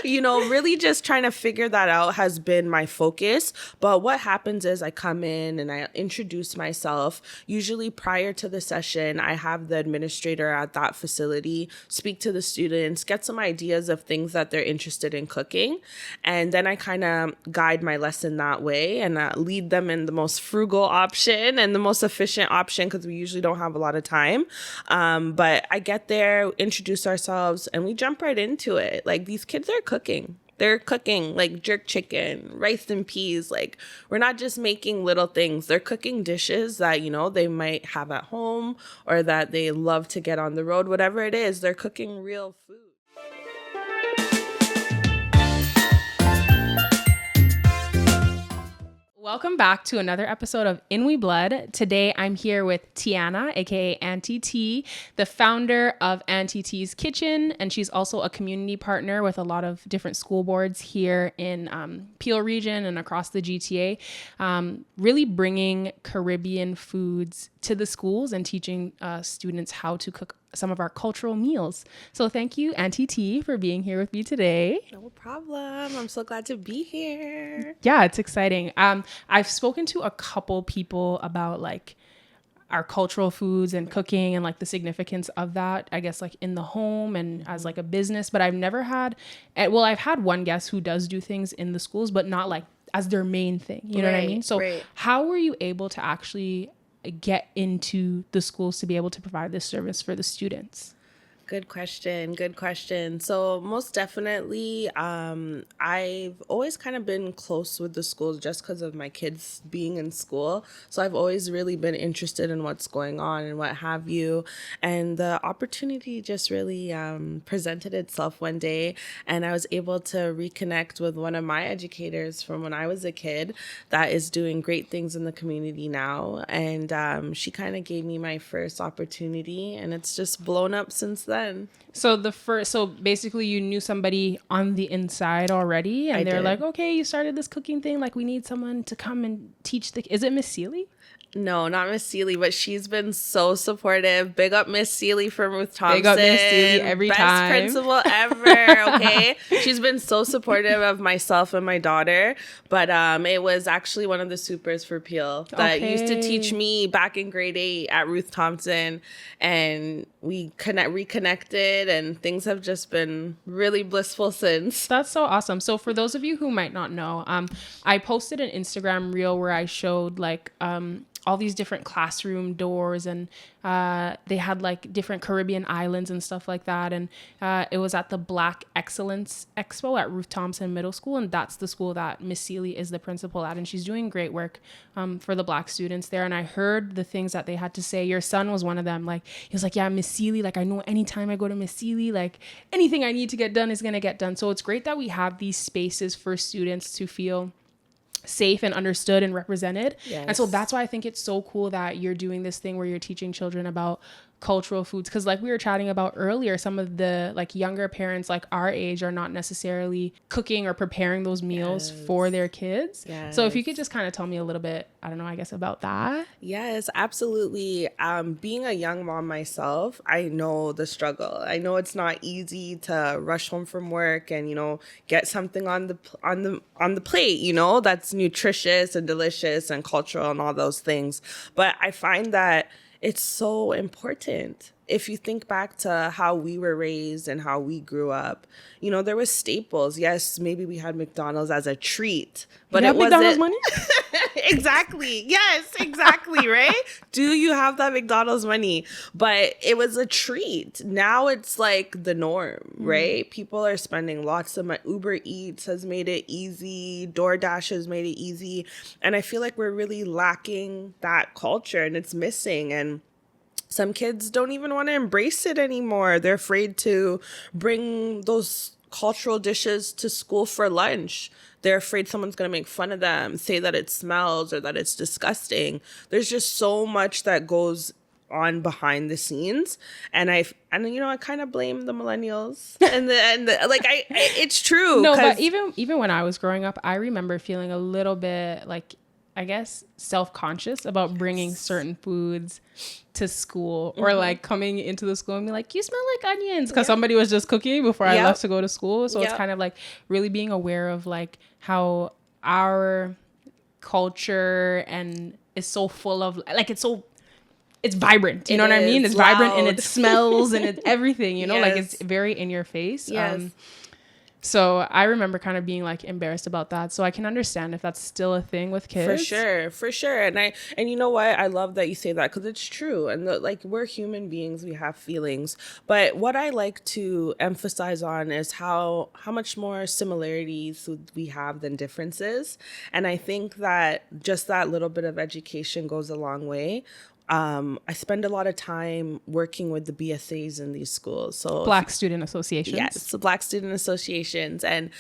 Really just trying to figure that out has been my focus. But what happens is I come in and I introduce myself. Usually prior to the session, I have the administrator at that facility speak to the students, get some ideas of things that they're interested in cooking. And then I kind of guide my lesson that way and lead them in the most frugal option and the most efficient option because we usually don't have a lot of time. But I get there, introduce ourselves, and we jump right into it. Like, these kids are cooking. They're cooking like jerk chicken, rice and peas. Like, we're not just making little things. They're cooking dishes that, they might have at home or that they love to get on the road. Whatever it is, they're cooking real food. Welcome back to another episode of In We Blood. Today I'm here with Tiana, aka Aunty T, the founder of Aunty T's Kitchen, and she's also a community partner with a lot of different school boards here in Peel region and across the GTA, really bringing Caribbean foods to the schools and teaching students how to cook some of our cultural meals. So thank you, Aunty T, for being here with me today. No problem. I'm so glad to be here. Yeah, it's exciting. I've spoken to a couple people about like our cultural foods and cooking and like the significance of that, I guess, like in the home and as like a business, but I've never had, I've had one guest who does do things in the schools, but not like as their main thing. You know what I mean? So how were you able to actually get into the schools to be able to provide this service for the students? Good question. So most definitely, I've always kind of been close with the schools just because of my kids being in school. So I've always really been interested in what's going on and what have you. And the opportunity just really presented itself one day. And I was able to reconnect with one of my educators from when I was a kid that is doing great things in the community now. And she kind of gave me my first opportunity, and it's just blown up since then. So basically you knew somebody on the inside already, and they're like, okay, you started this cooking thing. Like, we need someone to come and teach is it Miss Seeley? No, not Miss Seeley, but she's been so supportive. Big up Miss Seeley from Ruth Thompson. Big up Miss Seeley every time. Best principal ever, okay? She's been so supportive of myself and my daughter. But it was actually one of the supers for Peel that used to teach me back in grade 8 at Ruth Thompson. And we reconnected, and things have just been really blissful since. That's so awesome. So for those of you who might not know, I posted an Instagram reel where I showed like all these different classroom doors, and they had like different Caribbean islands and stuff like that. And it was at the Black Excellence Expo at Ruth Thompson Middle School. And that's the school that Miss Seeley is the principal at. And she's doing great work for the Black students there. And I heard the things that they had to say. Your son was one of them. Like, he was like, yeah, Miss Seeley, like, I know anytime I go to Miss Seeley, like, anything I need to get done is going to get done. So it's great that we have these spaces for students to feel safe and understood and represented. Yes. And so that's why I think it's so cool that you're doing this thing where you're teaching children about cultural foods, because like we were chatting about earlier, some of the like younger parents like our age are not necessarily cooking or preparing those meals for their kids. So if you could just kind of tell me a little bit, I don't know, I guess about that. Yes, absolutely. Being a young mom myself, I know the struggle. I know it's not easy to rush home from work and get something on the plate, that's nutritious and delicious and cultural and all those things. But I find that it's so important. If you think back to how we were raised and how we grew up, there was staples. Yes, maybe we had McDonald's as a treat, but it wasn't McDonald's money. Exactly. Yes, exactly. Right. Do you have that McDonald's money? But it was a treat. Now it's like the norm, right? People are spending lots of money. Uber Eats has made it easy. DoorDash has made it easy. And I feel like we're really lacking that culture, and it's missing. And some kids don't even want to embrace it anymore. They're afraid to bring those cultural dishes to school for lunch. They're afraid someone's going to make fun of them, say that it smells or that it's disgusting. There's just so much that goes on behind the scenes, and I kind of blame the millennials and it's true. No, but even when I was growing up, I remember feeling a little bit like I guess, self-conscious about bringing certain foods to school, or like coming into the school and be like, you smell like onions, because somebody was just cooking before I left to go to school. So it's kind of like really being aware of like how our culture and is so full of like, it's vibrant, you know what I mean? It's loud. Vibrant, and it smells and it's everything, you know, like it's very in your face. So I remember kind of being like embarrassed about that. So I can understand if that's still a thing with kids. For sure. And you know what? I love that you say that, because it's true. And like, we're human beings, we have feelings. But what I like to emphasize on is how much more similarities we have than differences. And I think that just that little bit of education goes a long way. I spend a lot of time working with the BSAs in these schools. So Black Student Associations. Yes, so Black Student Associations. And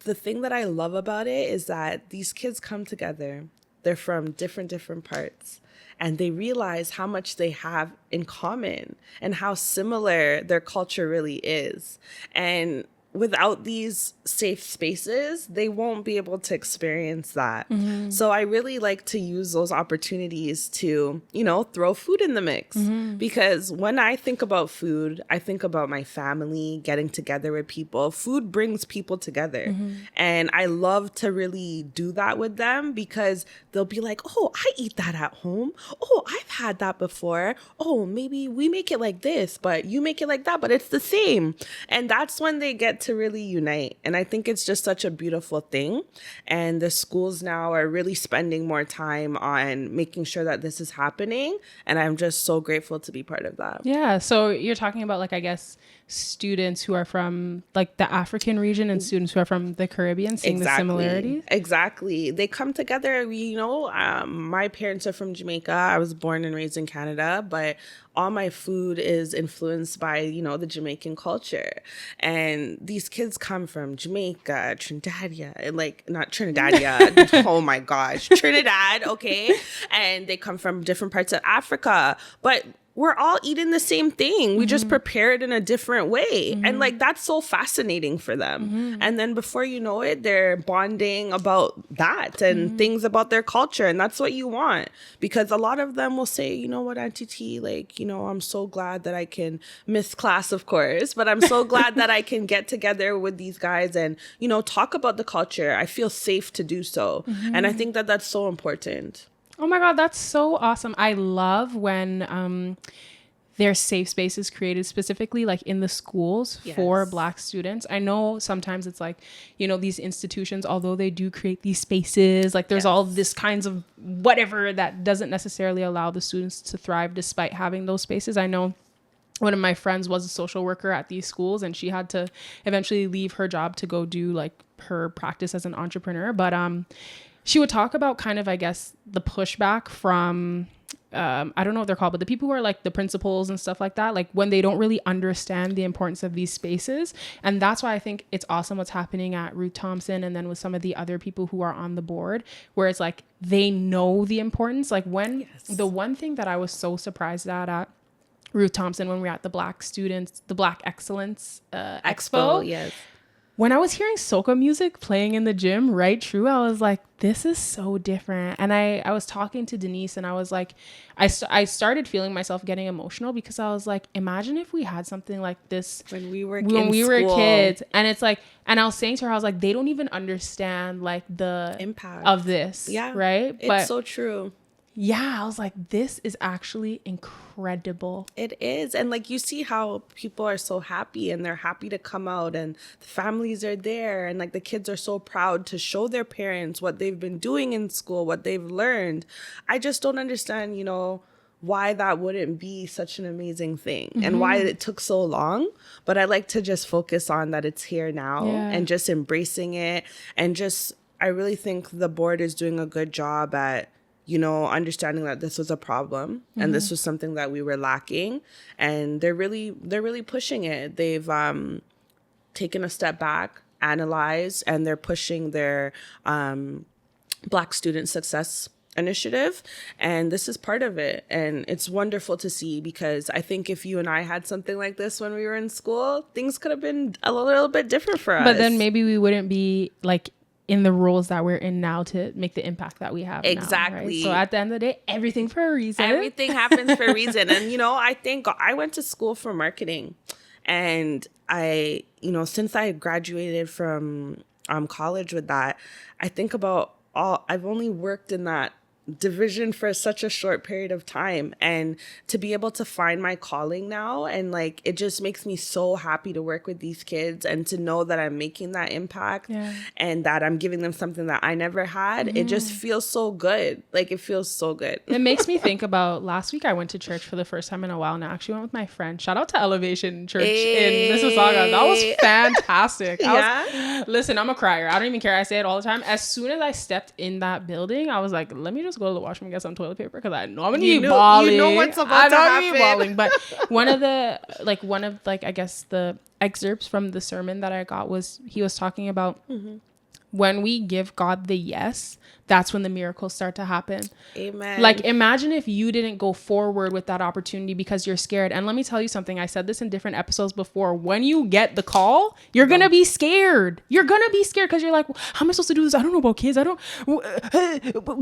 the thing that I love about it is that these kids come together. They're from different parts. And they realize how much they have in common and how similar their culture really is. And without these safe spaces, they won't be able to experience that. So I really like to use those opportunities to, you know, throw food in the mix. Because when I think about food, I think about my family, getting together with people. Food brings people together. And I love to really do that with them, because they'll be like, oh, I eat that at home. Oh, I've had that before. Oh, maybe we make it like this, but you make it like that, but it's the same. And that's when they get to really unite. And I think it's just such a beautiful thing. And the schools now are really spending more time on making sure that this is happening. And I'm just so grateful to be part of that. Yeah. So you're talking about, like, I guess, students who are from like the African region and students who are from the Caribbean, seeing the similarities. Exactly. They come together. You know, my parents are from Jamaica. I was born and raised in Canada, but all my food is influenced by, you know, the Jamaican culture. And these kids come from Jamaica, Trinidad, like, not Trinidad. Oh my gosh, Trinidad. Okay. And they come from different parts of Africa, but we're all eating the same thing. We just prepare it in a different way. And like, that's so fascinating for them. And then before you know it, they're bonding about that and things about their culture. And that's what you want. Because a lot of them will say, you know what, Auntie T, like, you know, I'm so glad that I can miss class, of course, but I'm so glad that I can get together with these guys and, you know, talk about the culture. I feel safe to do so. And I think that that's so important. Oh my God, that's so awesome. I love when there's safe spaces created specifically like in the schools for Black students. I know sometimes it's like, you know, these institutions, although they do create these spaces, like there's all this kinds of whatever that doesn't necessarily allow the students to thrive despite having those spaces. I know one of my friends was a social worker at these schools, and she had to eventually leave her job to go do like her practice as an entrepreneur. But she would talk about kind of, I guess, the pushback from, I don't know what they're called, but the people who are like the principals and stuff like that, like when they don't really understand the importance of these spaces. And that's why I think it's awesome what's happening at Ruth Thompson and then with some of the other people who are on the board, where it's like they know the importance. Like when the one thing that I was so surprised at Ruth Thompson when we were at the Black Excellence Expo. When I was hearing soca music playing in the gym, right, true, I was like, this is so different. And I was talking to Denise, and I was like, I started feeling myself getting emotional, because I was like, imagine if we had something like this when we were kids. And it's like, and I was saying to her, I was like, they don't even understand like the impact of this. Yeah. Right. It's so true. Yeah, I was like, this is actually incredible. It is. And like, you see how people are so happy, and they're happy to come out, and the families are there, and like the kids are so proud to show their parents what they've been doing in school, what they've learned. I just don't understand, you know, why that wouldn't be such an amazing thing and why it took so long. But I like to just focus on that it's here now and just embracing it. And just, I really think the board is doing a good job at, you know, understanding that this was a problem and this was something that we were lacking, and they're really pushing it. They've taken a step back, analyzed, and they're pushing their Black Student Success Initiative, and this is part of it. And it's wonderful to see, because I think if you and I had something like this when we were in school, things could have been a little bit different for us. But then maybe we wouldn't be like in the roles that we're in now to make the impact that we have Exactly. now, right? So at the end of the day, everything for a reason. Everything happens for a reason. And, I think I went to school for marketing. And I, since I graduated from college with that, I think about I've only worked in that division for such a short period of time, and to be able to find my calling now, and like it just makes me so happy to work with these kids and to know that I'm making that impact and that I'm giving them something that I never had. It just feels so good. Like it feels so good. It makes me think about last week. I went to church for the first time in a while, and I actually went with my friend. Shout out to Elevation Church in Mississauga. That was fantastic. Listen, I'm a crier. I don't even care. I say it all the time. As soon as I stepped in that building, I was like, let me just go to the washroom and get some toilet paper, because I know I'm gonna be bawling. You know what's about to happen. Bawling. But one of I guess the excerpts from the sermon that I got was, he was talking about when we give God the yes, that's when the miracles start to happen. Amen. Like, imagine if you didn't go forward with that opportunity because you're scared. And let me tell you something. I said this in different episodes before. When you get the call, you're going to be scared. You're going to be scared because you're like, how am I supposed to do this? I don't know about kids. I don't,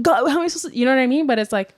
God, how am I supposed to, you know what I mean? But it's like,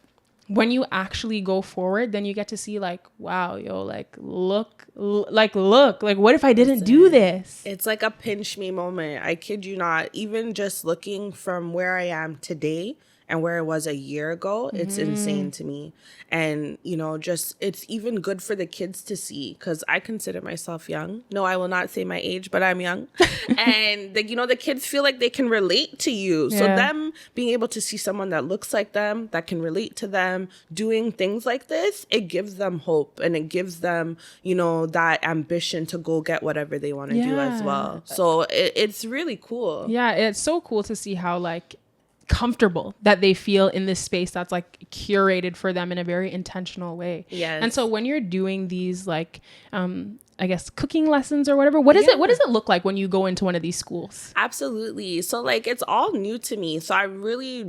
when you actually go forward, then you get to see like, wow, yo, like, look, what if I didn't do this? It's like a pinch me moment. I kid you not. Even just looking from where I am today and where I was a year ago, it's insane to me. And, it's even good for the kids to see, because I consider myself young. No, I will not say my age, but I'm young. And, the kids feel like they can relate to you. So them being able to see someone that looks like them, that can relate to them, doing things like this, it gives them hope, and it gives them, that ambition to go get whatever they want to do as well. So it's really cool. Yeah, it's so cool to see how, like, comfortable that they feel in this space that's like curated for them in a very intentional way. Yes. And so when you're doing these like I guess cooking lessons or whatever, what does it look like when you go into one of these schools? Absolutely. So like it's all new to me. So I really,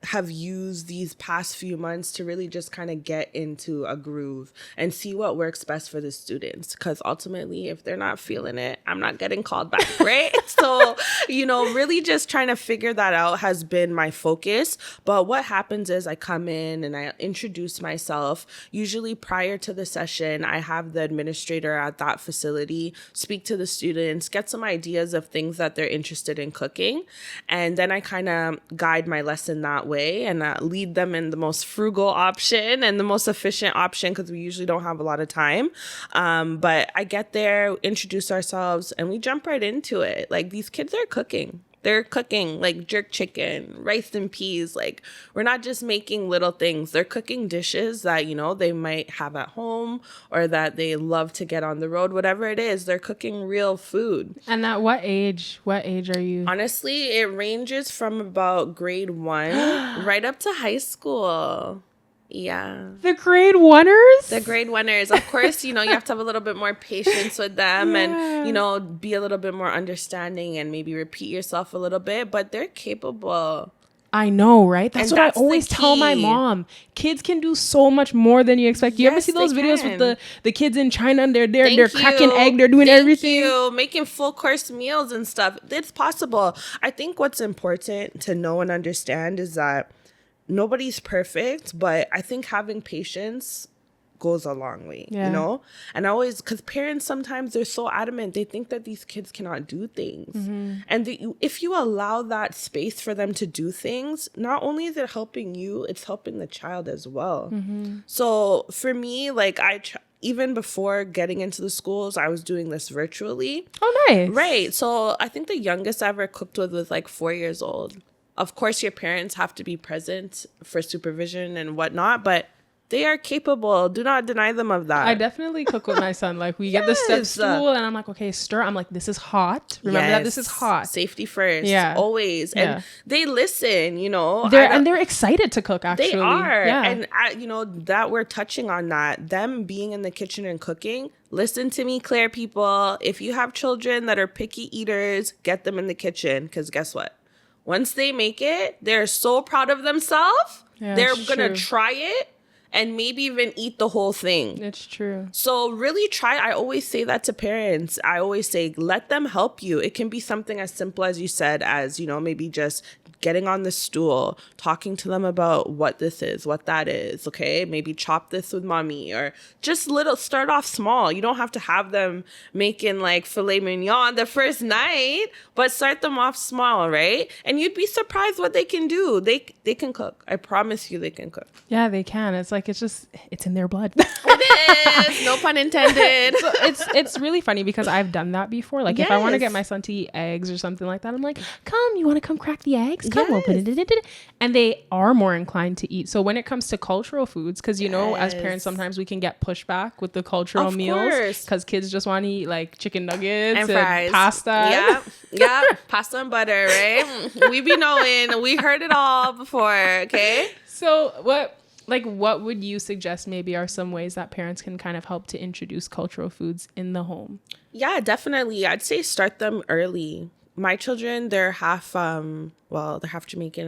have used these past few months to really just kind of get into a groove and see what works best for the students. Because ultimately, if they're not feeling it, I'm not getting called back, right? So, really just trying to figure that out has been my focus. But what happens is I come in and I introduce myself. Usually prior to the session, I have the administrator at that facility speak to the students, get some ideas of things that they're interested in cooking. And then I kind of guide my lesson that way and lead them in the most frugal option and the most efficient option, because we usually don't have a lot of time. But I get there, introduce ourselves, and we jump right into it. Like, these kids are cooking. They're cooking like jerk chicken, rice and peas. Like, we're not just making little things. They're cooking dishes that, they might have at home or that they love to get on the road, whatever it is. They're cooking real food. And at what age are you? Honestly, it ranges from about grade 1 right up to high school. Yeah. The grade oneers? The grade oneers. Of course, you have to have a little bit more patience with them and, be a little bit more understanding and maybe repeat yourself a little bit, but they're capable. I know, right? That's what I always tell my mom. Kids can do so much more than you expect. You ever see those videos with the kids in China and they're cracking egg, they're doing everything? Making full course meals and stuff. It's possible. I think what's important to know and understand is that nobody's perfect, but I think having patience goes a long way, And I always, because parents sometimes they're so adamant, they think that these kids cannot do things. And if you allow that space for them to do things, not only is it helping you, it's helping the child as well. So for me, like even before getting into the schools, I was doing this virtually. Oh, nice. Right. So I think the youngest I ever cooked with was like 4 years old. Of course, your parents have to be present for supervision and whatnot, but they are capable. Do not deny them of that. I definitely cook with my son. Like, we get the step stool and I'm like, okay, stir. I'm like, this is hot. Remember that this is hot. Safety first. Always. And they listen, they're excited to cook, actually. They are. Yeah. And, that we're touching on that. Them being in the kitchen and cooking. Listen to me, Claire people. If you have children that are picky eaters, get them in the kitchen. Because guess what? Once they make it, they're so proud of themselves. They're going to try it. and maybe even eat the whole thing. It's true. So really try. I always say that to parents. I always say, let them help you. It can be something as simple as you said, as, maybe just getting on the stool, talking to them about what this is, what that is, okay? Maybe chop this with mommy, or just start off small. You don't have to have them making like filet mignon the first night, but start them off small, right? And you'd be surprised what they can do. They can cook. I promise you they can cook. Yeah, they can. It's like, it's in their blood. It is. No pun intended. So it's really funny because I've done that before. Like if I want to get my son to eat eggs or something like that, I'm like, you want to come crack the eggs? Come open it. And they are more inclined to eat. So when it comes to cultural foods, because as parents, sometimes we can get pushback with the cultural meals because kids just want to eat like chicken nuggets and fries, pasta. Yeah, pasta and butter, right? We be knowing. We heard it all before, okay? So what would you suggest maybe are some ways that parents can kind of help to introduce cultural foods in the home? Yeah, definitely. I'd say start them early. My children, they're half Jamaican,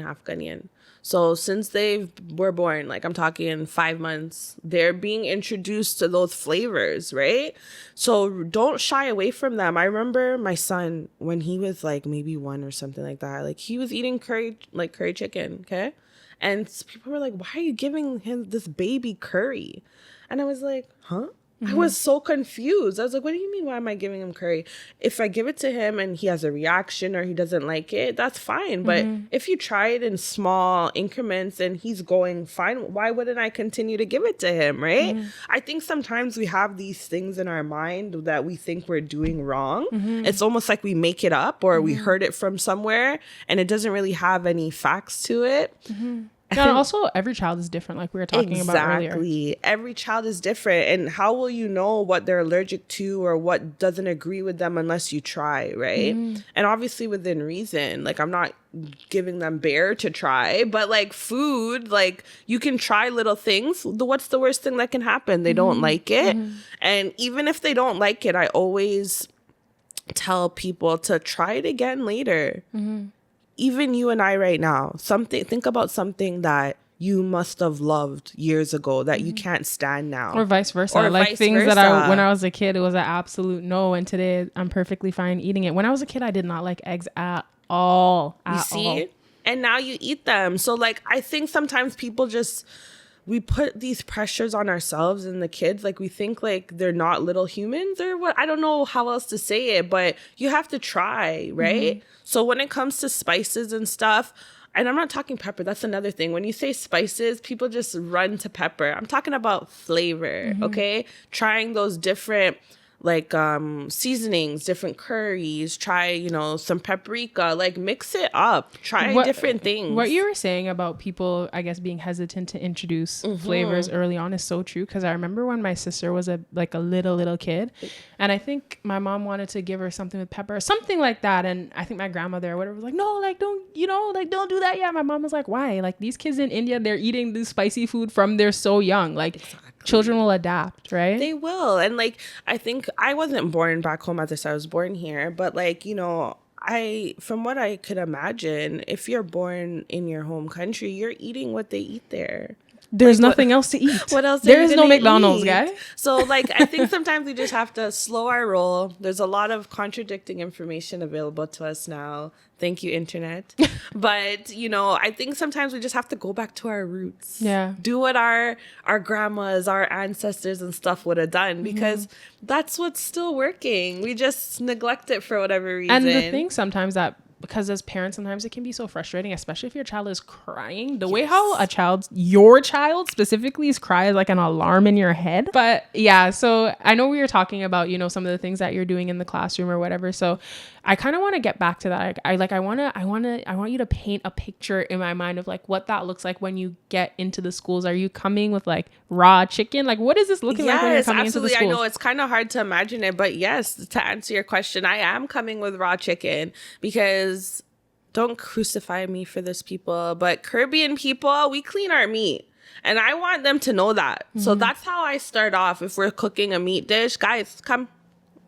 half Ghanaian. So since they were born, like I'm talking 5 months, they're being introduced to those flavors, right? So don't shy away from them. I remember my son, when he was like maybe 1 or something like that, like he was eating curry chicken, okay? And people were like, why are you giving him this baby curry? And I was like, huh? I was so confused. I was like, what do you mean? Why am I giving him curry? If I give it to him and he has a reaction or he doesn't like it, that's fine. But if you try it in small increments and he's going fine, why wouldn't I continue to give it to him, right? I think sometimes we have these things in our mind that we think we're doing wrong. It's almost like we make it up or we heard it from somewhere and it doesn't really have any facts to it. And also, every child is different, like we were talking about earlier. Exactly. Every child is different. And how will you know what they're allergic to or what doesn't agree with them unless you try, right? And obviously within reason. Like, I'm not giving them bear to try, but like food, like you can try little things. What's the worst thing that can happen? They don't like it. And even if they don't like it, I always tell people to try it again later. Even you and I right now, think about something that you must have loved years ago that you can't stand now. Or vice versa. Or like things that when I was a kid, it was an absolute no. And today I'm perfectly fine eating it. When I was a kid, I did not like eggs at all. You see? And now you eat them. So like, I think sometimes people we put these pressures on ourselves and the kids. Like we think like they're not little humans or what. I don't know how else to say it, but you have to try, right? So when it comes to spices and stuff, and I'm not talking pepper. That's another thing. When you say spices, people just run to pepper. I'm talking about flavor, okay? Trying those different like seasonings, different curries, try, some paprika, like mix it up, try different things. What you were saying about people, I guess, being hesitant to introduce flavors early on is so true. Because I remember when my sister was a little kid, and I think my mom wanted to give her something with pepper or something like that. And I think my grandmother or whatever was like, no, like don't do that yet. My mom was like, why? Like these kids in India, they're eating this spicy food from they're so young. Like children will adapt, right? They will. And like, I think I wasn't born back home as I was born here, but like, from what I could imagine, if you're born in your home country, you're eating what they eat there. There's nothing else to eat. What else? There is no McDonald's, guy. So like, I think sometimes we just have to slow our roll. There's a lot of contradicting information available to us now. Thank you, internet. But, I think sometimes we just have to go back to our roots. Yeah. Do what our grandmas, our ancestors and stuff would have done because that's what's still working. We just neglect it for whatever reason. And the thing sometimes because as parents, sometimes it can be so frustrating, especially if your child is crying. The way how your child specifically is cry is like an alarm in your head. But yeah, so I know we were talking about, some of the things that you're doing in the classroom or whatever. So I kind of want to get back to that. I want you to paint a picture in my mind of like what that looks like when you get into the schools. Are you coming with like raw chicken? Like what is this looking like when you're coming into the schools? I know it's kind of hard to imagine it, but yes, to answer your question, I am coming with raw chicken because don't crucify me for this, people, but Caribbean people, we clean our meat. And I want them to know that. So that's how I start off. If we're cooking a meat dish, guys, come.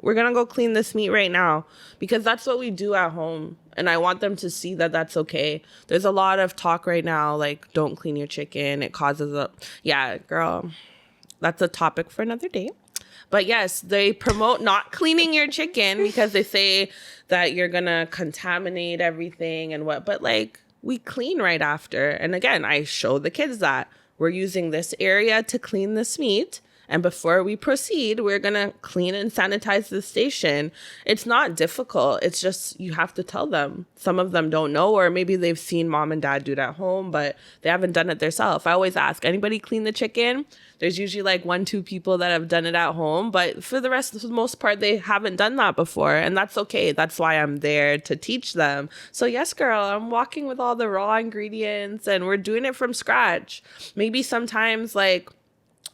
we're going to go clean this meat right now, because that's what we do at home. And I want them to see that that's okay. There's a lot of talk right now, like, don't clean your chicken. It causes yeah, girl, that's a topic for another day. But yes, they promote not cleaning your chicken because they say that you're going to contaminate everything and what. But like, we clean right after. And again, I show the kids that we're using this area to clean this meat. And before we proceed, we're going to clean and sanitize the station. It's not difficult. It's just you have to tell them. Some of them don't know, or maybe they've seen mom and dad do it at home, but they haven't done it themselves. I always ask, anybody clean the chicken? There's usually like 1-2 people that have done it at home, but for the rest, for the most part, they haven't done that before. And that's okay. That's why I'm there to teach them. So yes, girl, I'm walking with all the raw ingredients and we're doing it from scratch. Maybe sometimes like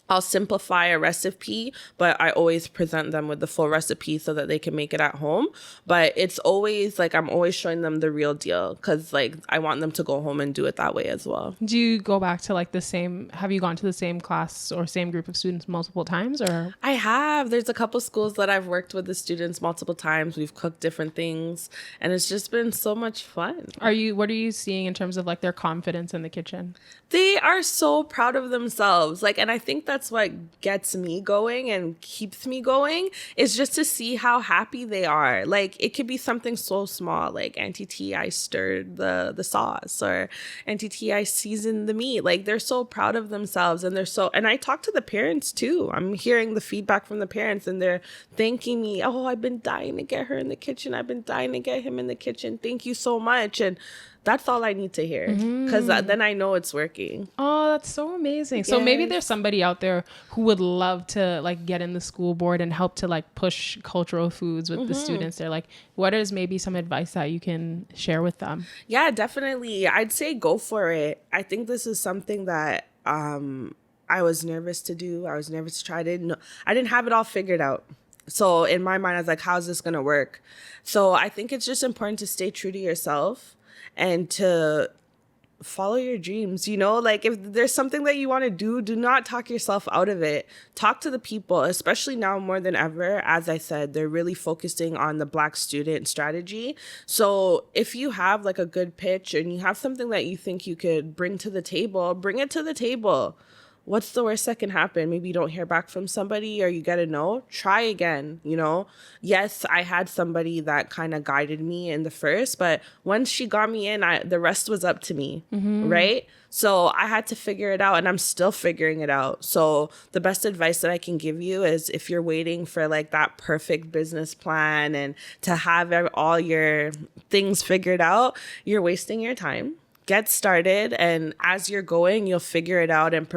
I'll simplify a recipe, but I always present them with the full recipe so that they can make it at home. But it's always like I'm always showing them the real deal, because like I want them to go home and do it that way as well. Do you go back to like have you gone to the same class or same group of students multiple times? Or I have. There's a couple schools that I've worked with the students multiple times. We've cooked different things and it's just been so much fun. What are you seeing in terms of like their confidence in the kitchen? They are so proud of themselves. Like, and I think that's what gets me going and keeps me going, is just to see how happy they are. Like, it could be something so small, like Aunty T, I stirred the sauce, or Aunty T, I seasoned the meat. Like, they're so proud of themselves, and and I talk to the parents too. I'm hearing the feedback from the parents and they're thanking me. Oh, I've been dying to get her in the kitchen. I've been dying to get him in the kitchen. Thank you so much. And that's all I need to hear, because then I know it's working. Oh, that's so amazing. Yes. So maybe there's somebody out there who would love to like get in the school board and help to like push cultural foods with the students. They're like, what is maybe some advice that you can share with them? Yeah, definitely. I'd say go for it. I think this is something that I was nervous to do. I was nervous to try. I didn't have it all figured out. So in my mind, I was like, how's this going to work? So I think it's just important to stay true to yourself and to follow your dreams. You know, like if there's something that you want to do not talk yourself out of it. Talk to the people, especially now more than ever. As I said, they're really focusing on the Black student strategy. So if you have like a good pitch and you have something that you think you could bring to the table, bring it to the table. What's the worst that can happen? Maybe you don't hear back from somebody or you get a no. Try again, you know? Yes, I had somebody that kind of guided me in the first, but once she got me in, the rest was up to me, right? So I had to figure it out, and I'm still figuring it out. So the best advice that I can give you is, if you're waiting for like that perfect business plan and to have all your things figured out, you're wasting your time. Get started, and as you're going, you'll figure it out and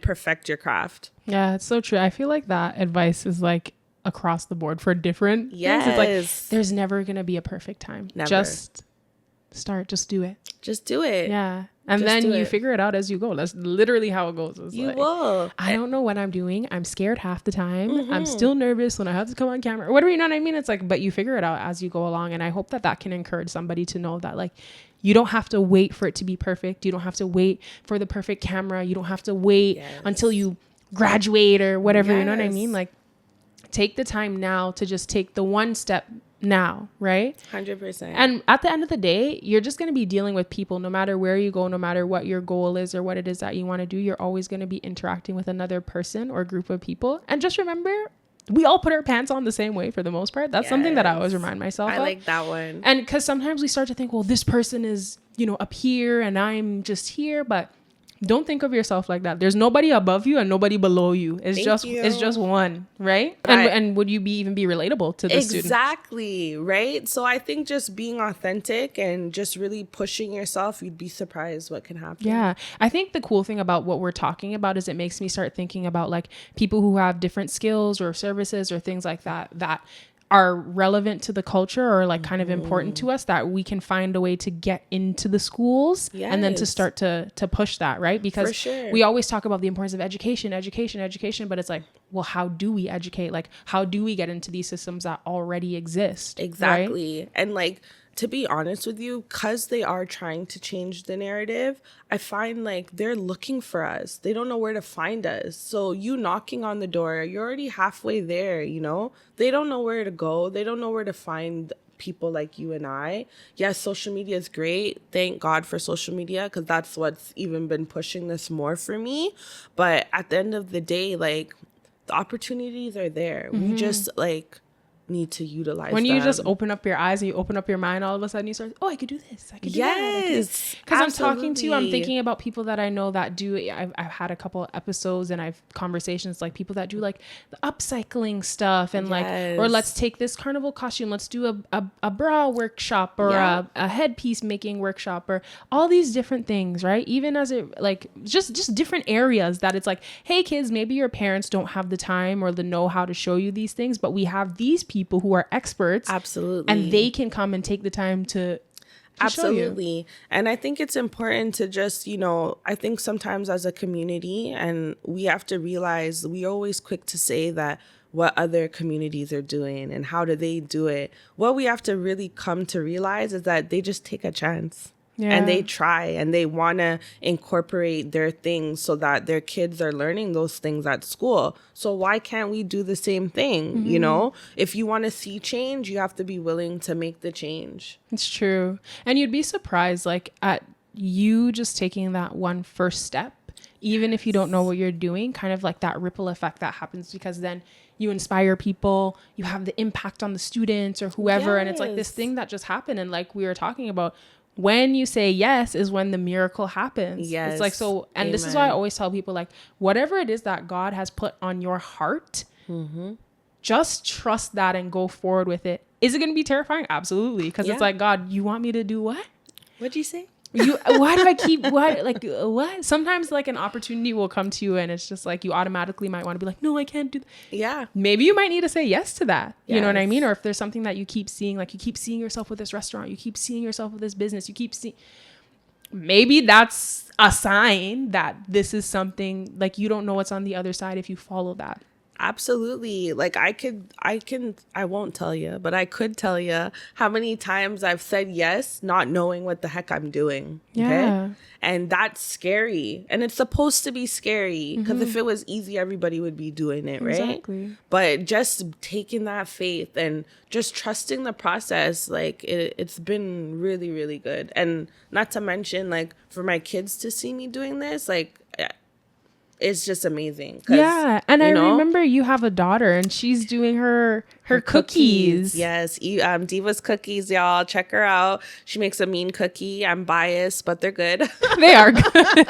perfect your craft. Yeah, it's so true. I feel like that advice is like across the board for different things. It's like there's never gonna be a perfect time. Never. Just start, just do it. Just do it. Yeah. And just then you figure it out as you go. That's literally how it goes. You will. I don't know what I'm doing. I'm scared half the time. I'm still nervous when I have to come on camera or whatever, you know what I mean? It's like, but you figure it out as you go along. And I hope that can encourage somebody to know that like, you don't have to wait for it to be perfect. You don't have to wait for the perfect camera. You don't have to wait until you graduate or whatever, you know what I mean? Like, take the time now to just take the one step now, right? 100%. And at the end of the day, you're just going to be dealing with people no matter where you go, no matter what your goal is or what it is that you want to do. You're always going to be interacting with another person or group of people. And just remember, we all put our pants on the same way for the most part. That's something that I always remind myself of. I like that one. And because sometimes we start to think, well, this person is, you know, up here and I'm just here, but don't think of yourself like that. There's nobody above you and nobody below you. It's just one, right? And would you even be relatable to the student? Exactly, right? So I think just being authentic and just really pushing yourself, you'd be surprised what can happen. Yeah. I think the cool thing about what we're talking about is it makes me start thinking about like people who have different skills or services or things like that are relevant to the culture or like kind of important to us, that we can find a way to get into the schools and then to start to push that, right? Because we always talk about the importance of education, but it's like, well, how do we educate? Like, how do we get into these systems that already exist? Exactly. Right? And like, to be honest with you, because they are trying to change the narrative, I find like they're looking for us. They don't know where to find us. So you knocking on the door, you're already halfway there, you know? They don't know where to go. They don't know where to find people like you and I. Yes, social media is great. Thank God for social media, because that's what's even been pushing this more for me. But at the end of the day, like, the opportunities are there. We just like need to utilize when you them. just open up your eyes and you open up your mind, all of a sudden you start, oh, I could do this, I could do that. Yes, because I'm talking to you, I'm thinking about people that I know that do. I've had a couple of episodes and I've conversations like people that do like the upcycling stuff and like, or let's take this carnival costume, let's do a bra workshop or a headpiece making workshop or all these different things, right? Even as it like just different areas that it's like, hey kids, maybe your parents don't have the time or the know-how to show you these things, but we have these people who are experts, absolutely, and they can come and take the time to absolutely. And I think it's important to just, you know, I think sometimes as a community, and we have to realize we're always quick to say that what other communities are doing and how do they do it. What we have to really come to realize is that they just take a chance. And they try and they want to incorporate their things so that their kids are learning those things at school. So why can't we do the same thing? You know, if you want to see change, you have to be willing to make the change. It's true. And you'd be surprised, like, at you just taking that one first step, even if you don't know what you're doing, kind of like that ripple effect that happens, because then you inspire people, you have the impact on the students or whoever. And it's like this thing that just happened. And like we were talking about, when you say yes is when the miracle happens. Yes. It's like, so, and this is why I always tell people, like, whatever it is that God has put on your heart, just trust that and go forward with it. Is it going to be terrifying? Absolutely. Because it's like, God, you want me to do what? What'd you say? Why do I keep what? Sometimes like an opportunity will come to you and it's just like you automatically might want to be like, no, I can't do that. Yeah. Maybe you might need to say yes to that. Yes. You know what I mean? Or if there's something that you keep seeing, like you keep seeing yourself with this restaurant, you keep seeing yourself with this business, you keep seeing, maybe that's a sign that this is something, like you don't know what's on the other side if you follow that. Absolutely. Like I won't tell you, but I could tell you how many times I've said yes, not knowing what the heck I'm doing. Okay. And that's scary. And it's supposed to be scary because if it was easy, everybody would be doing it. Right. Exactly. But just taking that faith and just trusting the process, like it's been really, really good. And not to mention, like, for my kids to see me doing this, like, it's just amazing. Yeah. And I remember you have a daughter and she's doing her cookies. Yes. Diva's Cookies, y'all. Check her out. She makes a mean cookie. I'm biased, but they're good. They are good.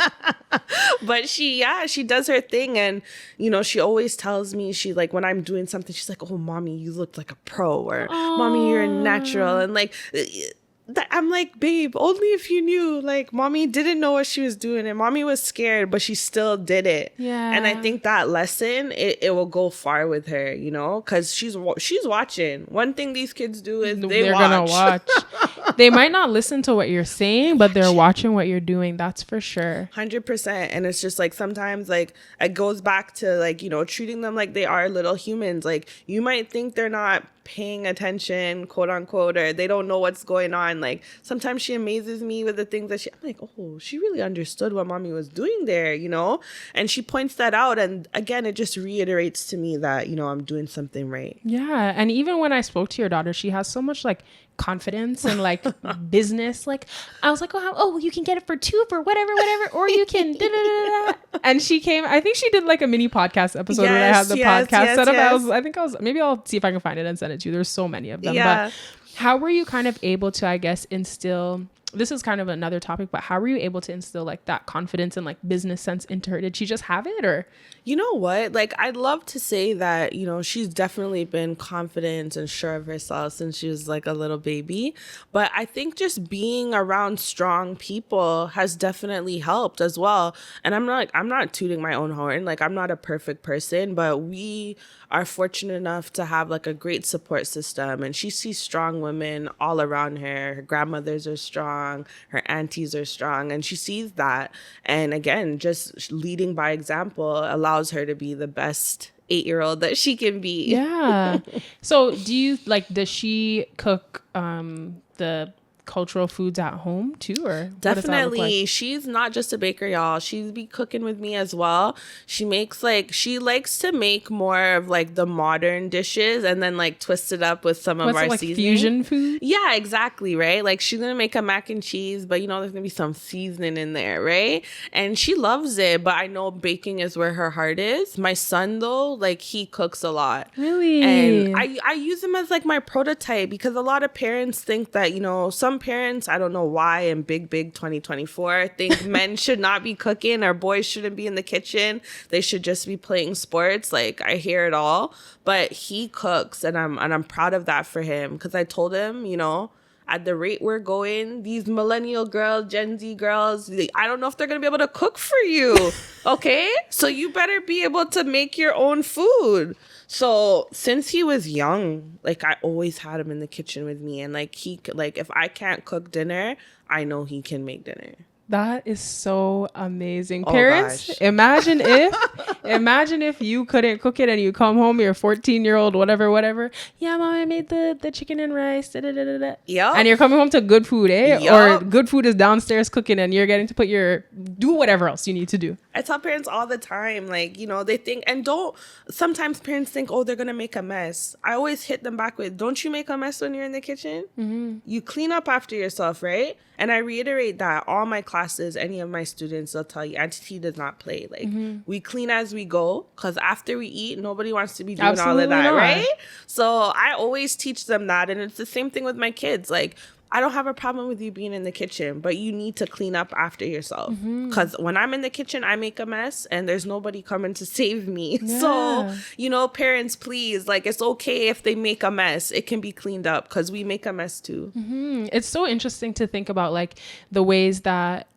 But she does her thing. And, you know, she always tells me, she like, when I'm doing something, she's like, oh, mommy, you look like a pro, or mommy, you're a natural. And like, I'm like, babe, only if you knew. Like, mommy didn't know what she was doing and mommy was scared, but she still did it. Yeah. And I think that lesson, it will go far with her, you know, because she's watching. One thing these kids do is they're gonna watch. They might not listen to what you're saying, but they're watching what you're doing. That's for sure. 100%. And it's just like, sometimes like it goes back to like, you know, treating them like they are little humans. Like, you might think they're not paying attention, quote unquote, or they don't know what's going on. Like, sometimes she amazes me with the things that I'm like, oh, she really understood what mommy was doing there, you know? And she points that out. And again, it just reiterates to me that, you know, I'm doing something right. Yeah. And even when I spoke to your daughter, she has so much like confidence and like business. Like, I was like, oh, you can get it for $2 for whatever, or you can da, da, da, da. And she came, I think she did like a mini podcast episode when I had the podcast set up. Maybe I'll see if I can find it and send it to you. There's so many of them. But how were you kind of able to, I guess, instill, this is kind of another topic, but how were you able to instill like that confidence and like business sense into her? Did she just have it, or? You know what? Like, I'd love to say that, you know, she's definitely been confident and sure of herself since she was like a little baby. But I think just being around strong people has definitely helped as well. And I'm not tooting my own horn. Like, I'm not a perfect person, but we are fortunate enough to have like a great support system. And she sees strong women all around her. Her grandmothers are strong. Her aunties are strong. And she sees that. And again, just leading by example allows her to be the best 8-year-old that she can be. Yeah. So do you like, does she cook the cultural foods at home too, or what does that look Definitely. like? She's not just a baker, y'all. She's be cooking with me as well. She makes like, she likes to make more of like the modern dishes and then like twist it up with some of What's our it, like seasoning. fusion food? Yeah, exactly, right? Like she's gonna make a mac and cheese, but you know there's gonna be some seasoning in there, right? And she loves it, but I know baking is where her heart is. My son though, like he cooks a lot. And Really? I use him as like my prototype because a lot of parents think that, you know, some parents, I don't know why in big 2024, think men should not be cooking or boys shouldn't be in the kitchen. They should just be playing sports. Like I hear it all, but he cooks and I'm proud of that for him because I told him, you know, at the rate we're going, these millennial girls, Gen Z girls, I don't know if they're going to be able to cook for you. Okay? So you better be able to make your own food. So since he was young, like I always had him in the kitchen with me. And like like if I can't cook dinner, I know he can make dinner. That is so amazing. Oh, Parents, gosh. imagine if you couldn't cook it and you come home, you're 14-year-old, whatever. Yeah, mom, I made the chicken and rice. Da, da, da, da, da. Yep. And you're coming home to good food, eh? Yup. Or good food is downstairs cooking and you're getting to do whatever else you need to do. I tell parents all the time, like, you know, they think, and sometimes parents think, oh, they're going to make a mess. I always hit them back with, don't you make a mess when you're in the kitchen? Mm-hmm. You clean up after yourself, right? And I reiterate that all my classes, any of my students, they'll tell you, Aunty T does not play. Like, we clean as we go, because after we eat, nobody wants to be doing all of that, not. right? So I always teach them that. And it's the same thing with my kids. Like, I don't have a problem with you being in the kitchen, but you need to clean up after yourself. Because when I'm in the kitchen, I make a mess and there's nobody coming to save me. Yeah. So, you know, parents, please, like, it's okay if they make a mess. It can be cleaned up because we make a mess too. It's so interesting to think about, like, the ways that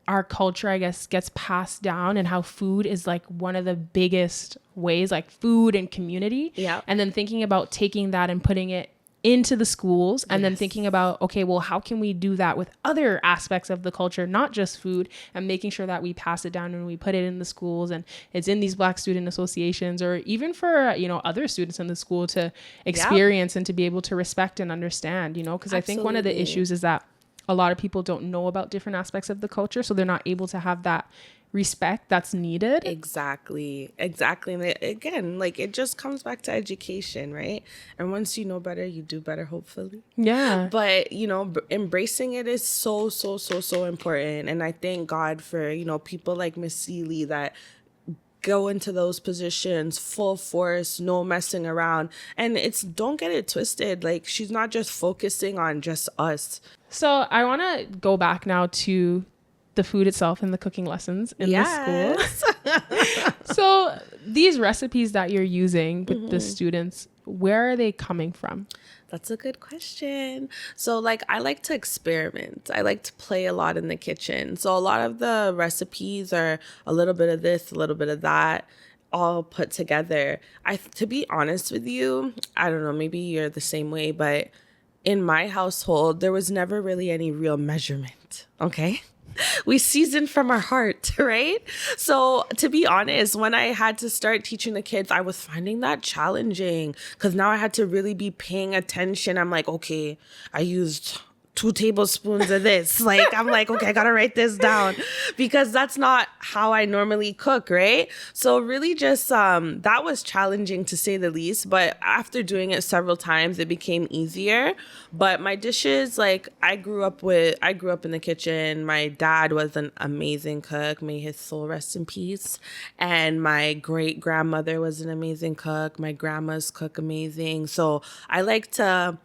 our culture, I guess, gets passed down and how food is like one of the biggest ways, like food and community. Yeah. And then thinking about taking that and putting it into the schools and then thinking about, okay, well, how can we do that with other aspects of the culture, not just food, and making sure that we pass it down and we put it in the schools and it's in these Black student associations, or even for, you know, other students in the school to experience and to be able to respect and understand, you know, because I think one of the issues is that a lot of people don't know about different aspects of the culture, so they're not able to have that respect that's needed. Exactly. And again, like, it just comes back to education, right? And once you know better, you do better, hopefully. Yeah. But, you know, embracing it is so important. And I thank God for, you know, people like Miss Seeley that go into those positions full force, no messing around. And don't get it twisted. Like, she's not just focusing on just us. So I want to go back now to the food itself and the cooking lessons in the school. So these recipes that you're using with the students, where are they coming from? That's a good question. So, like, I like to experiment. I like to play a lot in the kitchen. So a lot of the recipes are a little bit of this, a little bit of that, all put together. To be honest with you, I don't know, maybe you're the same way, but in my household, there was never really any real measurement, okay? We season from our heart, right? So to be honest, when I had to start teaching the kids, I was finding that challenging because now I had to really be paying attention. I'm like, okay, I used 2 tablespoons of this. Like, I'm like, okay, I gotta write this down because that's not how I normally cook, right? So really just, that was challenging to say the least, but after doing it several times, it became easier. But my dishes, like, I grew up in the kitchen. My dad was an amazing cook. May his soul rest in peace. And my great grandmother was an amazing cook. My grandmas cook amazing. So I like to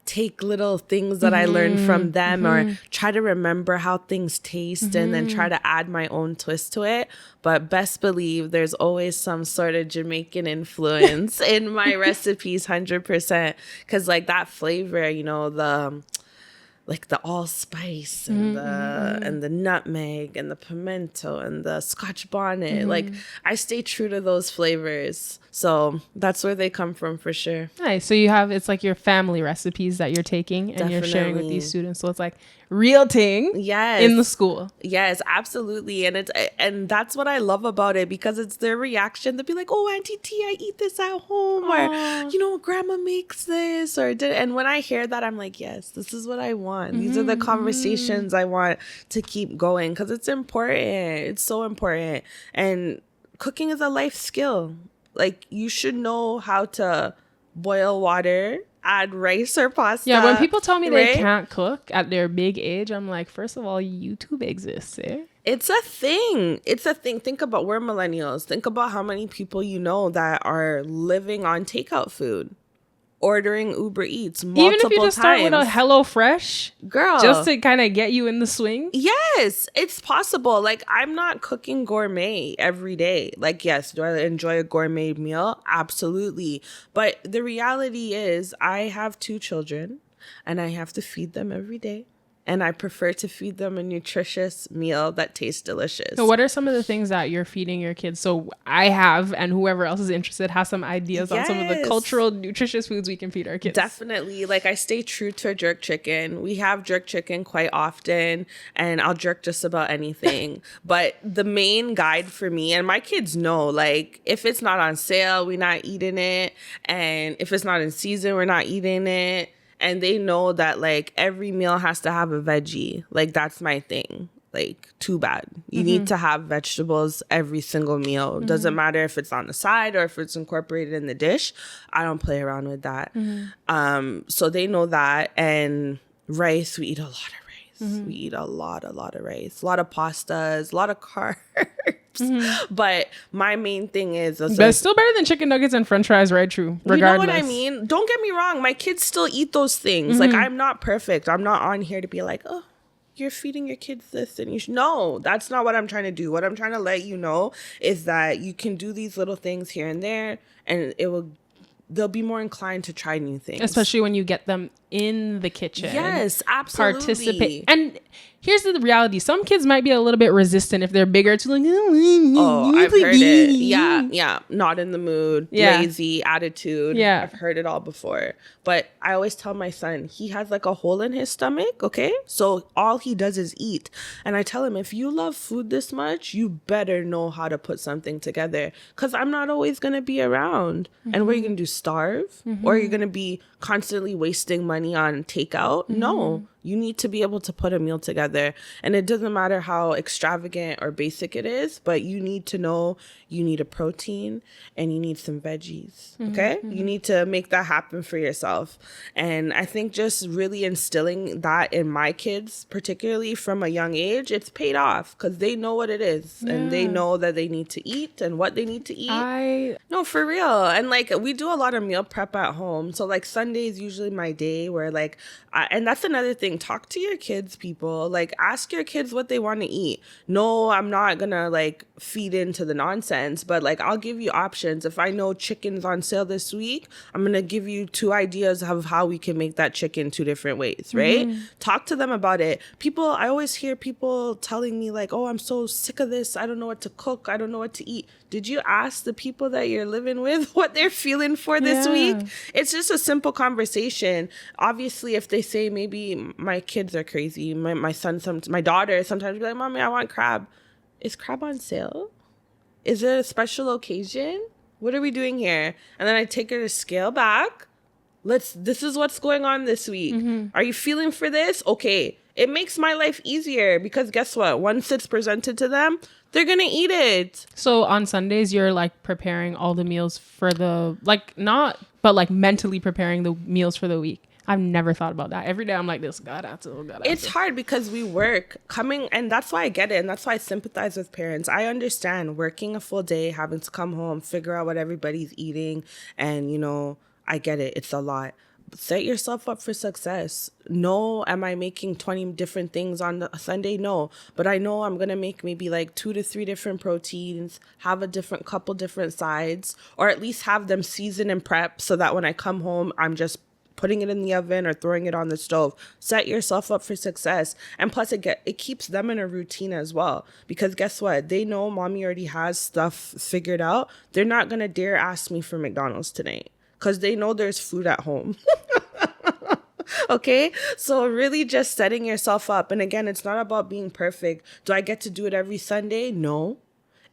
take little things that I learned from them or try to remember how things taste and then try to add my own twist to it. But best believe there's always some sort of Jamaican influence in my recipes, 100%. Because like that flavor, you know, like the allspice and the nutmeg and the pimento and the Scotch bonnet. Like I stay true to those flavors. So that's where they come from for sure. Nice. So you have, it's like your family recipes that you're taking and you're sharing with Definitely. these students. So it's like real thing Yes. in the school. Yes, absolutely. And that's what I love about it, because it's their reaction. They'll be like, "Oh, Auntie T, I eat this at home," or grandma makes this, and when I hear that, I'm like, yes, this is what I want. These are the conversations I want to keep going, because it's important. It's so important. And cooking is a life skill. Like, you should know how to boil water, add rice or pasta. Yeah, when people tell me they right? can't cook at their big age, I'm like, first of all, YouTube exists, eh? It's a thing. It's a thing. Think about, we're millennials. Think about how many people you know that are living on takeout food, ordering Uber Eats multiple times. Even if you just start with a HelloFresh, girl, just to kind of get you in the swing. Yes, it's possible. Like, I'm not cooking gourmet every day. Like, yes, do I enjoy a gourmet meal? Absolutely. But the reality is, I have 2 children and I have to feed them every day. And I prefer to feed them a nutritious meal that tastes delicious. So what are some of the things that you're feeding your kids? So I have, and whoever else is interested has some ideas on some of the cultural, nutritious foods we can feed our kids. Definitely. Like, I stay true to a jerk chicken. We have jerk chicken quite often, and I'll jerk just about anything. But the main guide for me, and my kids know, like, if it's not on sale, we're not eating it. And if it's not in season, we're not eating it. And they know that, like, every meal has to have a veggie. Like, that's my thing. Like, too bad. You need to have vegetables every single meal. Doesn't matter if it's on the side or if it's incorporated in the dish. I don't play around with that. So they know that. And rice, we eat a lot of rice. We eat a lot of rice. A lot of pastas, a lot of carbs. But my main thing is, but it's still better than chicken nuggets and french fries, right? True. Regardless. You know what I mean? Don't get me wrong. My kids still eat those things. Like, I'm not perfect. I'm not on here to be like, oh, you're feeding your kids this and you should. No, that's not what I'm trying to do. What I'm trying to let you know is that you can do these little things here and there, and they'll be more inclined to try new things. Especially when you get them in the kitchen. Yes, absolutely. Participate. And here's the reality. Some kids might be a little bit resistant if they're bigger to like, oh, I've heard it. Yeah. Not in the mood, Yeah. lazy attitude. Yeah. I've heard it all before. But I always tell my son, he has like a hole in his stomach, okay? So all he does is eat. And I tell him, if you love food this much, you better know how to put something together. Because I'm not always going to be around. And what are you going to do, starve? Or are you going to be constantly wasting money on takeout? No. You need to be able to put a meal together. And it doesn't matter how extravagant or basic it is, but you need to know you need a protein and you need some veggies. Okay? You need to make that happen for yourself. And I think just really instilling that in my kids, particularly from a young age, it's paid off, because they know what it is. And they know that they need to eat and what they need to eat. No, for real. And like, we do a lot of meal prep at home. So like, Sunday is usually my day where like, and that's another thing. Talk to your kids, people. Like, ask your kids what they want to eat. No, I'm not gonna like feed into the nonsense, but like, I'll give you options. If I know chicken's on sale this week, I'm gonna give you 2 ideas of how we can make that chicken 2 different ways, right? Talk to them about it. People, I always hear people telling me like, oh, I'm so sick of this. I don't know what to cook. I don't know what to eat. Did you ask the people that you're living with what they're feeling for this week? It's just a simple conversation. Obviously, if they say, maybe my kids are crazy, my son, my daughter sometimes be like, Mommy, I want crab. Is crab on sale? Is it a special occasion? What are we doing here? And then I take her to scale back. This is what's going on this week. Are you feeling for this? Okay. It makes my life easier, because guess what? Once it's presented to them, they're going to eat it. So on Sundays, you're like preparing all the meals for the, like, not, but like mentally preparing the meals for the week. I've never thought about that. Every day I'm like this. It's hard because we work and that's why I get it. And that's why I sympathize with parents. I understand working a full day, having to come home, figure out what everybody's eating. And, I get it. It's a lot. Set yourself up for success. No, am I making 20 different things on a Sunday? No, but I know I'm going to make maybe like 2 to 3 different proteins, have a couple different sides, or at least have them seasoned and prep so that when I come home, I'm just putting it in the oven or throwing it on the stove. Set yourself up for success. And plus it keeps them in a routine as well. Because guess what? They know mommy already has stuff figured out. They're not going to dare ask me for McDonald's tonight because they know there's food at home. Okay, so really just setting yourself up. And again, it's not about being perfect. Do I get to do it every Sunday? No.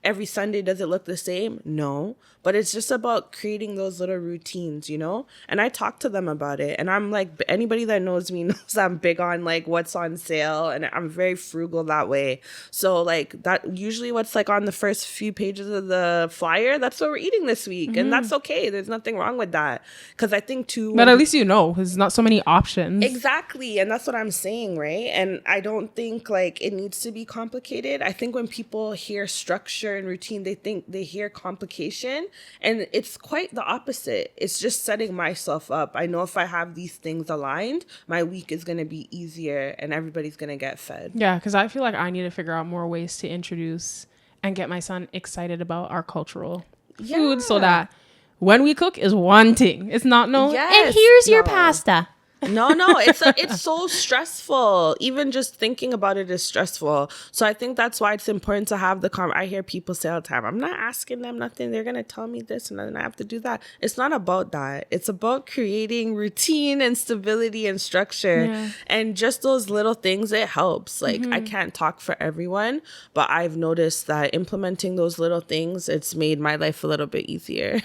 Every Sunday, does it look the same? No. But it's just about creating those little routines, you know? And I talk to them about it. And I'm like, anybody that knows me knows I'm big on like what's on sale. And I'm very frugal that way. So like that usually what's like on the first few pages of the flyer, that's what we're eating this week. And that's okay. There's nothing wrong with that. Because I think too. But at least you know, there's not so many options. Exactly. And that's what I'm saying, right? And I don't think like it needs to be complicated. I think when people hear structure and routine, they hear complication, and it's quite the opposite. It's just setting myself up. I know if I have these things aligned, my week is going to be easier and everybody's going to get fed. Yeah, because I feel like I need to figure out more ways to introduce and get my son excited about our cultural food so that when we cook is one thing. It's not and here's your pasta. No, it's so stressful. Even just thinking about it is stressful. So I think that's why it's important to have I hear people say all the time, I'm not asking them nothing. They're going to tell me this and then I have to do that. It's not about that. It's about creating routine and stability and structure. Yeah. And just those little things, it helps. Like I can't talk for everyone, but I've noticed that implementing those little things, it's made my life a little bit easier.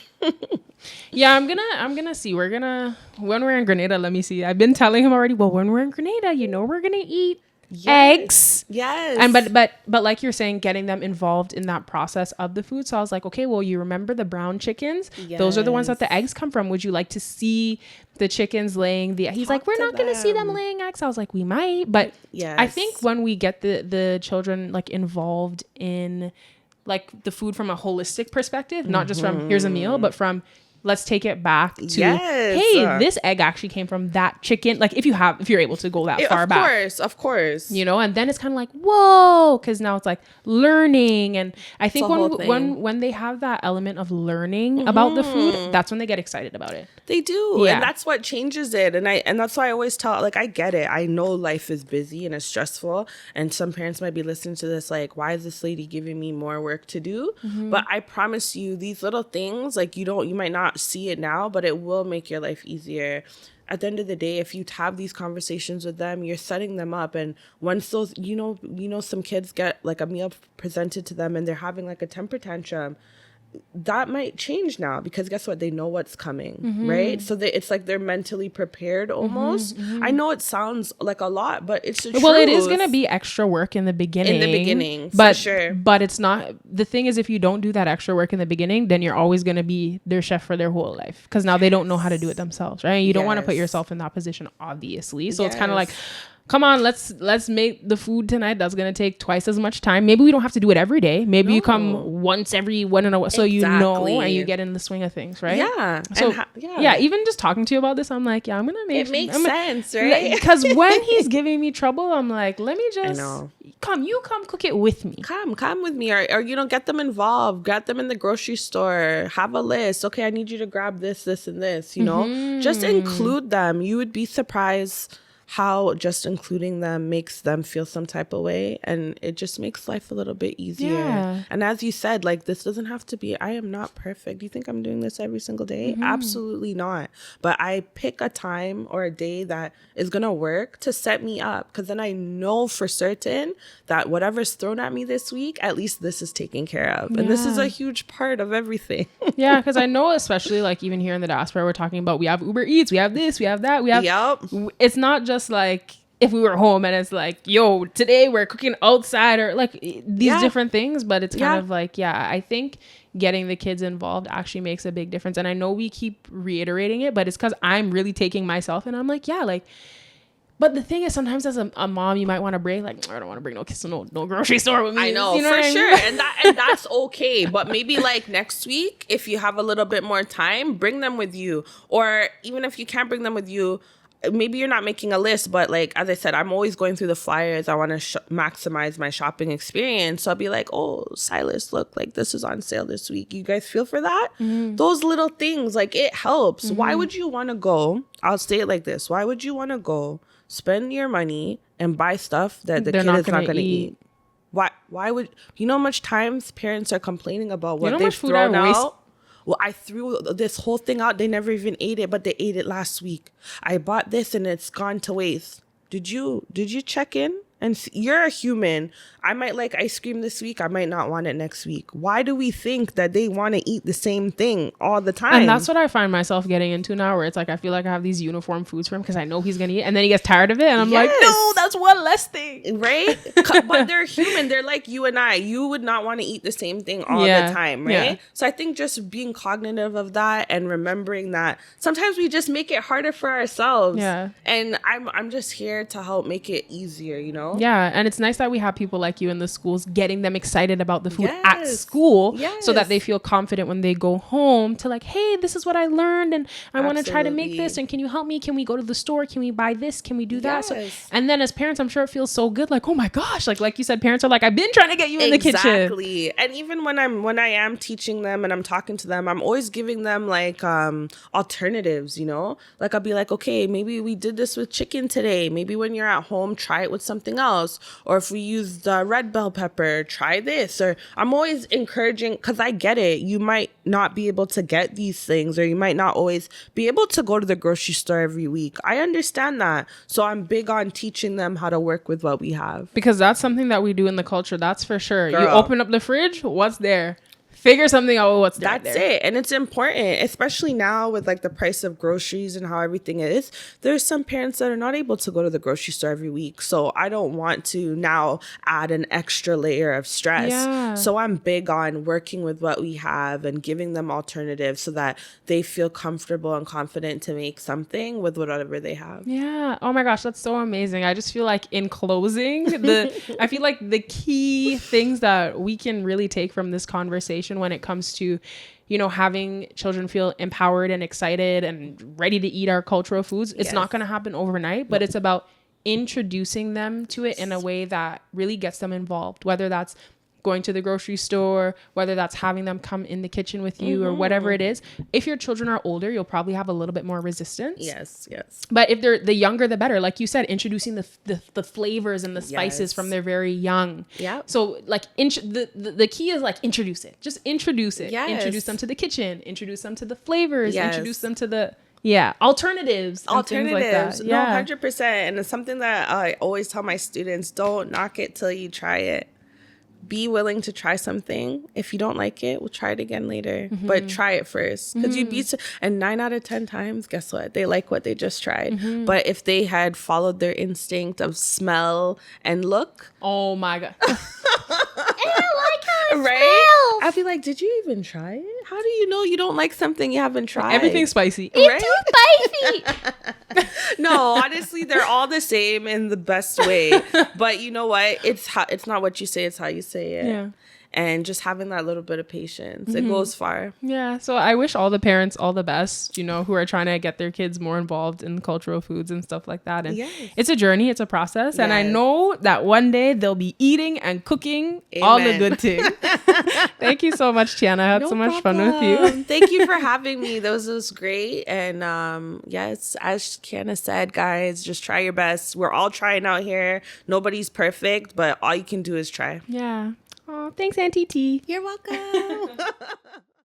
Yeah, I'm gonna see. When we're in Grenada, let me see. I've been telling him already, well, when we're in Grenada, we're gonna eat eggs. Yes. And but like you're saying, getting them involved in that process of the food. So I was like, okay, well, you remember the brown chickens? Yes. Those are the ones that the eggs come from. Would you like to see the chickens laying he's like, we're not gonna see them laying eggs. I was like, we might. But I think when we get the children like involved in like the food from a holistic perspective, not just from here's a meal, but from let's take it back to, hey, this egg actually came from that chicken. Like if you're able to go that far back. Of course. And then it's kind of like, whoa, because now it's like learning. And I think when they have that element of learning about the food, that's when they get excited about it. They do. Yeah. And that's what changes it. And that's why I always tell, like, I get it. I know life is busy and it's stressful. And some parents might be listening to this like, why is this lady giving me more work to do? But I promise you, these little things, like you might not see it now, but it will make your life easier. At the end of the day, if you have these conversations with them, you're setting them up. And once those, some kids get like a meal presented to them and they're having like a temper tantrum, that might change now because guess what? They know what's coming, right? So it's like they're mentally prepared almost. I know it sounds like a lot, but it's the truth. Well, it is going to be extra work in the beginning. For sure. But it's not. The thing is, if you don't do that extra work in the beginning, then you're always going to be their chef for their whole life because now they don't know how to do it themselves, right? You don't want to put yourself in that position, obviously. So it's kind of like, come on, let's make the food tonight. That's gonna take twice as much time. Maybe we don't have to do it every day. Maybe you come once every one in a while, so you know and you get in the swing of things, right? Yeah. So even just talking to you about this, I'm like, I'm gonna make it makes sense, right? Because when he's giving me trouble, I'm like, let me just come cook it with me. Come with me, or get them involved. Get them in the grocery store. Have a list. Okay, I need you to grab this, and this. Just include them. You would be surprised how just including them makes them feel some type of way, and it just makes life a little bit easier. And as you said, like, this doesn't have to be, I am not perfect. Do you think I'm doing this every single day? Absolutely not. But I pick a time or a day that is gonna work to set me up, because then I know for certain that whatever's thrown at me this week, at least this is taken care of. And this is a huge part of everything. Yeah, because I know, especially like even here in the diaspora, we're talking about, we have Uber Eats, we have this, we have that, we have it's not just like if we were home and it's like, yo, today we're cooking outside, or like these different things, but it's kind of like, I think getting the kids involved actually makes a big difference. And I know we keep reiterating it, but it's because I'm really taking myself and I'm like, but the thing is, sometimes as a mom, you might want to bring, like, I don't want to bring no kids to no grocery store with me. I know, for sure. And that's okay. But maybe like next week, if you have a little bit more time, bring them with you. Or even if you can't bring them with you, maybe you're not making a list, but like, as I said, I'm always going through the flyers. I want to maximize my shopping experience. So I'll be like, oh, Silas, look, like this is on sale this week. You guys feel for that? Those little things, like it helps. Why would you want to go? I'll say it like this. Why would you want to go spend your money and buy stuff that the kid is not going to eat? Why would, you know how much times parents are complaining about what they've thrown out? Well, I threw this whole thing out. They never even ate it, but they ate it last week. I bought this and it's gone to waste. Did you check in? And you're a human. I might like ice cream this week. I might not want it next week. Why do we think that they want to eat the same thing all the time? And that's what I find myself getting into now, where it's like I feel like I have these uniform foods for him because I know he's going to eat, and then he gets tired of it. And I'm like, no, that's one less thing. Right? But they're human. They're like you and I. You would not want to eat the same thing all the time, right? Yeah. So I think just being cognitive of that and remembering that sometimes we just make it harder for ourselves. Yeah. And I'm just here to help make it easier, you know? Yeah, and it's nice that we have people like you in the schools getting them excited about the food at school so that they feel confident when they go home to like, hey, this is what I learned and I want to try to make this, and can you help me? Can we go to the store? Can we buy this? Can we do that? So, and then as parents, I'm sure it feels so good, like, oh my gosh, like you said, parents are like, I've been trying to get you in the kitchen. Exactly. And even when I am teaching them and I'm talking to them, I'm always giving them like alternatives, you know? Like I'll be like, okay, maybe we did this with chicken today. Maybe when you're at home, try it with something else. Or if we use the red bell pepper, try this. Or I'm always encouraging, because I get it. You might not be able to get these things, or you might not always be able to go to the grocery store every week. I understand that. So I'm big on teaching them how to work with what we have. Because that's something that we do in the culture. That's for sure. Girl. You open up the fridge, what's there? Figure something out what's there. That's it. And it's important, especially now with like the price of groceries and how everything is. There's some parents that are not able to go to the grocery store every week. So I don't want to now add an extra layer of stress. Yeah. So I'm big on working with what we have and giving them alternatives so that they feel comfortable and confident to make something with whatever they have. Yeah. Oh my gosh, that's so amazing. I just feel like in closing, I feel like the key things that we can really take from this conversation when it comes to, you know, having children feel empowered and excited and ready to eat our cultural foods. It's not going to happen overnight, but it's about introducing them to it in a way that really gets them involved, whether that's going to the grocery store, whether that's having them come in the kitchen with you or whatever it is. If your children are older, you'll probably have a little bit more resistance. Yes. But if they're the younger, the better. Like you said, introducing the flavors and the spices from they're very young. Yeah. So like the key is like introduce it. Just introduce it. Yes. Introduce them to the kitchen. Introduce them to the flavors. Yes. Introduce them to the alternatives. Things like that. No, 100%. And it's something that I always tell my students: don't knock it till you try it. Be willing to try something. If you don't like it, we'll try it again later. But try it first. Because you'd be... And 9 out of 10 times, guess what? They like what they just tried. But if they had followed their instinct of smell and look... Oh my God. I like how it smells. I'd be like, did you even try it? How do you know you don't like something you haven't tried? Everything's spicy. It's too spicy. No, honestly, they're all the same in the best way. But you know what? It's not what you say, it's how you say it. Yeah. And just having that little bit of patience, it goes far. Yeah. So I wish all the parents all the best, you know, who are trying to get their kids more involved in cultural foods and stuff like that. And it's a journey, it's a process. Yes. And I know that one day they'll be eating and cooking all the good things. Thank you so much, Tiana. I had so much fun with you. Thank you for having me. This was great. And yes, as Tiana said, guys, just try your best. We're all trying out here. Nobody's perfect, but all you can do is try. Yeah. Oh, thanks, Auntie T. You're welcome.